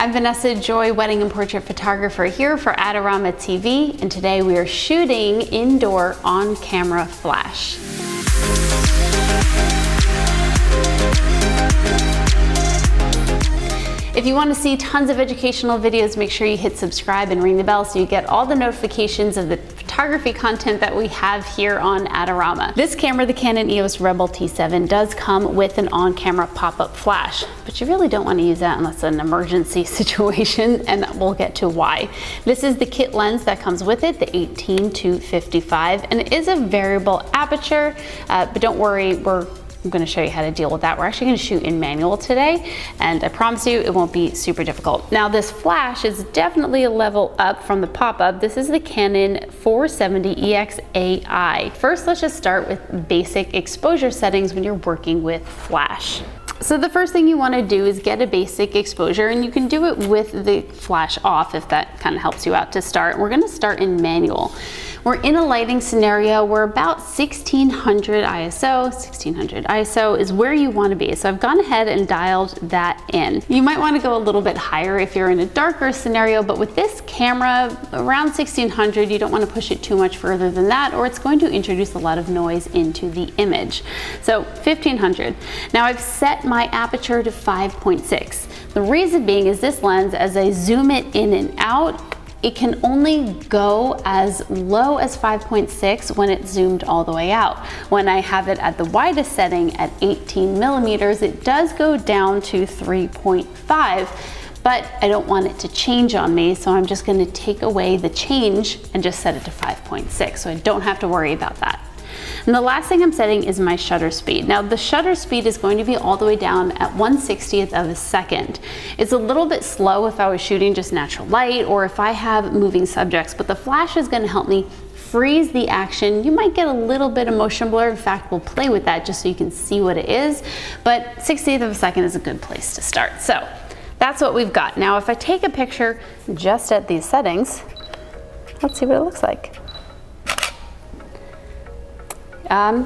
I'm Vanessa Joy, wedding and portrait photographer here for Adorama TV, and today we are shooting indoor on-camera flash. If you want to see tons of educational videos, make sure you hit subscribe and ring the bell so you get all the notifications of the photography content that we have here on Adorama. This camera, the Canon EOS Rebel T7, does come with an on-camera pop-up flash, but you really don't want to use that unless it's an emergency situation, and we'll get to why. This is the kit lens that comes with it, the 18-55, and it is a variable aperture, but don't worry, I'm going to show you how to deal with that. We're actually going to shoot in manual today, and I promise you it won't be super difficult. Now this flash is definitely a level up from the pop-up. This is the Canon 470 EX-AI. First, let's just start with basic exposure settings when you're working with flash. So the first thing you want to do is get a basic exposure, and you can do it with the flash off if that kind of helps you out to start. We're going to start in manual. We're in a lighting scenario where about 1600 ISO. 1600 ISO is where you want to be. So I've gone ahead and dialed that in. You might want to go a little bit higher if you're in a darker scenario, but with this camera around 1600, you don't want to push it too much further than that, or it's going to introduce a lot of noise into the image. So 1500. Now I've set my aperture to 5.6. The reason being is this lens, as I zoom it in and out, it can only go as low as 5.6 when it's zoomed all the way out. When I have it at the widest setting at 18 millimeters, it does go down to 3.5, but I don't want it to change on me, so I'm just gonna take away the change and just set it to 5.6, so I don't have to worry about that. And the last thing I'm setting is my shutter speed. Now the shutter speed is going to be all the way down at 1/60th of a second. It's a little bit slow if I was shooting just natural light or if I have moving subjects, but the flash is going to help me freeze the action. You might get a little bit of motion blur. In fact, we'll play with that just so you can see what it is, but 1/60th of a second is a good place to start. So that's what we've got. Now if I take a picture just at these settings, let's see what it looks like.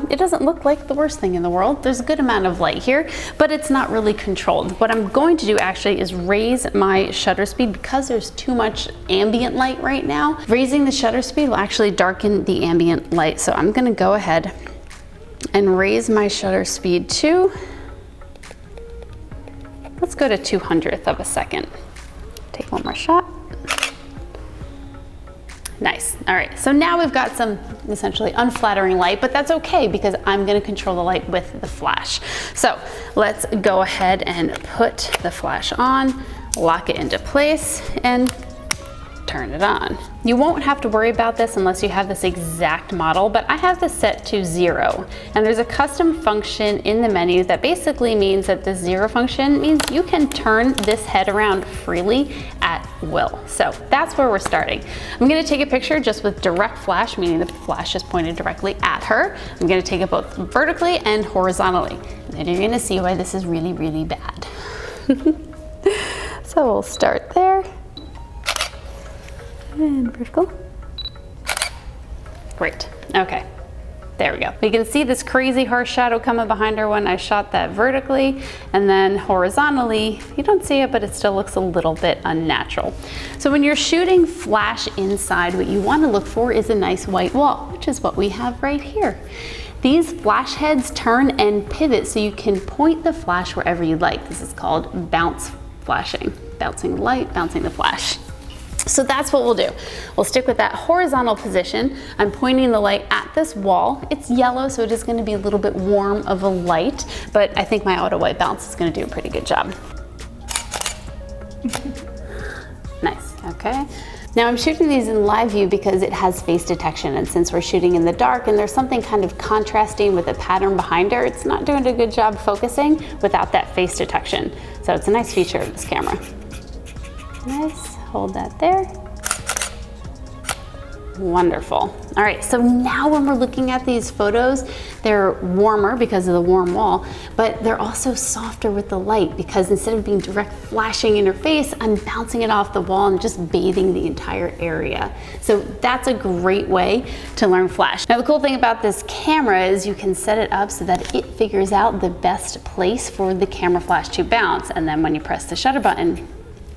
It doesn't look like the worst thing in the world. There's a good amount of light here, but it's not really controlled. What I'm going to do actually is raise my shutter speed because there's too much ambient light right now. Raising the shutter speed will actually darken the ambient light. So I'm gonna go ahead and raise my shutter speed to, let's go to 200th of a second. Take one more shot. Nice. All right, so now we've got some essentially unflattering light, but that's okay because I'm going to control the light with the flash. So let's go ahead and put the flash on, lock it into place, and turn it on. You won't have to worry about this unless you have this exact model, but I have this set to 0. And there's a custom function in the menu that basically means that the 0 function means you can turn this head around freely at will. So that's where we're starting. I'm gonna take a picture just with direct flash, meaning the flash is pointed directly at her. I'm gonna take it both vertically and horizontally. And then you're gonna see why this is really, really bad. So we'll start there. And vertical. Great, okay, there we go. You can see this crazy harsh shadow coming behind her when I shot that vertically, and then horizontally, you don't see it, but it still looks a little bit unnatural. So when you're shooting flash inside, what you want to look for is a nice white wall, which is what we have right here. These flash heads turn and pivot so you can point the flash wherever you like. This is called bounce flashing, bouncing the light, bouncing the flash. So that's what we'll do. We'll stick with that horizontal position. I'm pointing the light at this wall. It's yellow, so it is going to be a little bit warm of a light, but I think my auto white bounce is going to do a pretty good job. Nice, okay. Now I'm shooting these in live view because it has face detection, and since we're shooting in the dark and there's something kind of contrasting with a pattern behind her, it's not doing a good job focusing without that face detection. So it's a nice feature of this camera. Nice. Hold that there. Wonderful. All right, so now when we're looking at these photos, they're warmer because of the warm wall, but they're also softer with the light because instead of being direct flashing in her face, I'm bouncing it off the wall and just bathing the entire area. So that's a great way to learn flash. Now the cool thing about this camera is you can set it up so that it figures out the best place for the camera flash to bounce, and then when you press the shutter button,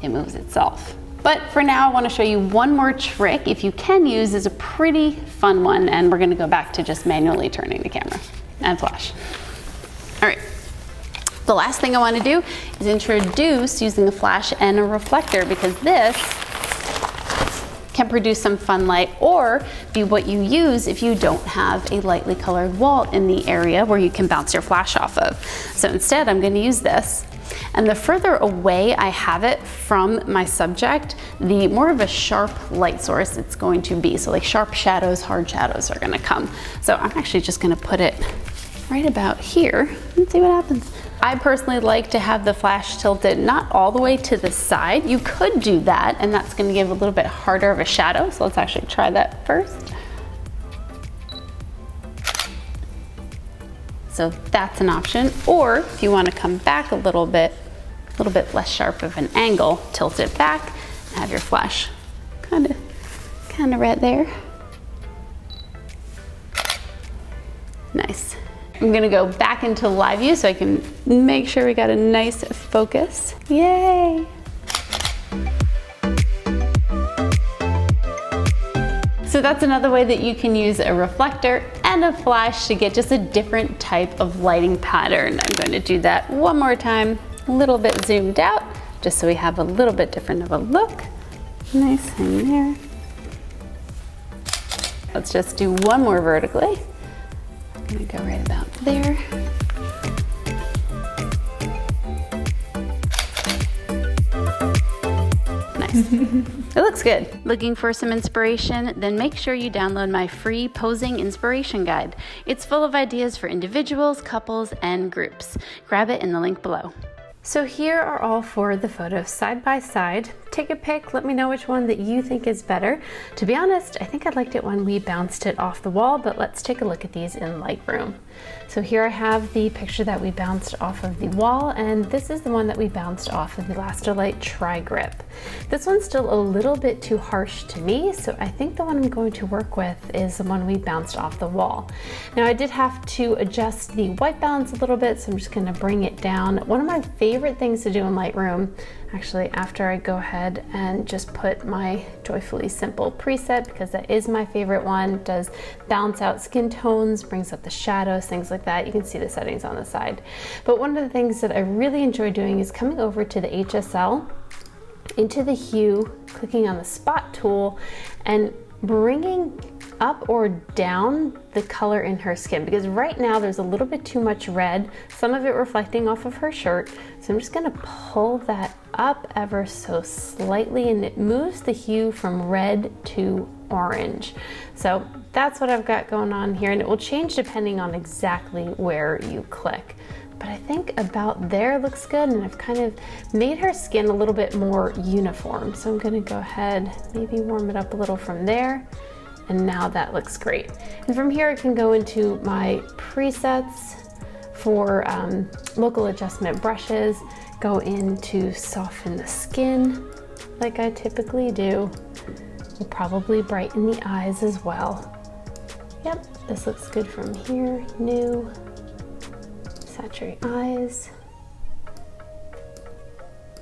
it moves itself. But for now, I want to show you one more trick. If you can use, is a pretty fun one, and we're going to go back to just manually turning the camera and flash. All right. The last thing I want to do is introduce using a flash and a reflector, because this can produce some fun light or be what you use if you don't have a lightly colored wall in the area where you can bounce your flash off of. So instead, I'm going to use this. And the further away I have it from my subject, the more of a sharp light source it's going to be. So like sharp shadows, hard shadows are going to come. So I'm actually just going to put it right about here and see what happens. I personally like to have the flash tilted not all the way to the side. You could do that, and that's going to give a little bit harder of a shadow. So let's actually try that first. So that's an option. Or if you want to come back a little bit less sharp of an angle, tilt it back and have your flash kind of right there. Nice. I'm gonna go back into live view so I can make sure we got a nice focus. Yay! So that's another way that you can use a reflector and a flash to get just a different type of lighting pattern. I'm going to do that one more time, a little bit zoomed out, just so we have a little bit different of a look. Nice in there. Let's just do one more vertically. I'm gonna go right about there. Nice. It looks good. Looking for some inspiration? Then make sure you download my free posing inspiration guide. It's full of ideas for individuals, couples, and groups. Grab it in the link below. So here are all four of the photos side by side. Take a pic, let me know which one that you think is better. To be honest, I think I liked it when we bounced it off the wall, but let's take a look at these in Lightroom. So here I have the picture that we bounced off of the wall, and this is the one that we bounced off of the Lastolite Trigrip. This one's still a little bit too harsh to me, so I think the one I'm going to work with is the one we bounced off the wall. Now I did have to adjust the white balance a little bit, so I'm just gonna bring it down. One of my favorite things to do in Lightroom, actually after I go ahead and just put my Joyfully Simple preset, because that is my favorite one. It does balance out skin tones, brings up the shadows, things like that. You can see the settings on the side. But one of the things that I really enjoy doing is coming over to the HSL, into the hue, clicking on the spot tool, and bringing up or down the color in her skin, because right now there's a little bit too much red, some of it reflecting off of her shirt. So I'm just gonna pull that up ever so slightly, and it moves the hue from red to orange. So that's what I've got going on here, and it will change depending on exactly where you click. But I think about there looks good, and I've kind of made her skin a little bit more uniform. So I'm gonna go ahead, maybe warm it up a little from there. And now that looks great. And from here I can go into my presets for local adjustment brushes, go into soften the skin like I typically do. We'll probably brighten the eyes as well. Yep, this looks good from here. New, saturate eyes.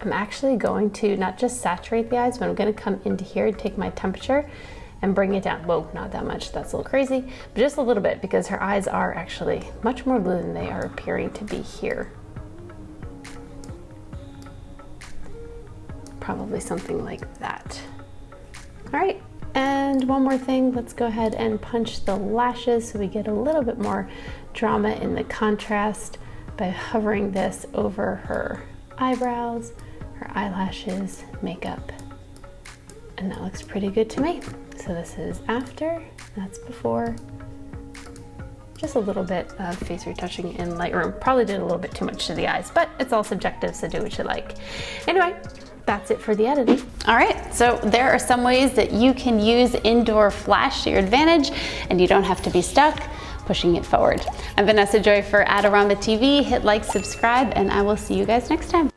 I'm actually going to not just saturate the eyes, but I'm gonna come into here and take my temperature and bring it down. Whoa, not that much, that's a little crazy, but just a little bit, because her eyes are actually much more blue than they are appearing to be here. Probably something like that. All right, and one more thing, let's go ahead and punch the lashes so we get a little bit more drama in the contrast by hovering this over her eyebrows, her eyelashes, makeup. And that looks pretty good to me. So this is after, that's before. Just a little bit of face retouching in Lightroom. Probably did a little bit too much to the eyes, but it's all subjective, so do what you like. Anyway, that's it for the editing. All right, so there are some ways that you can use indoor flash to your advantage, and you don't have to be stuck pushing it forward. I'm Vanessa Joy for Adorama TV. Hit like, subscribe, and I will see you guys next time.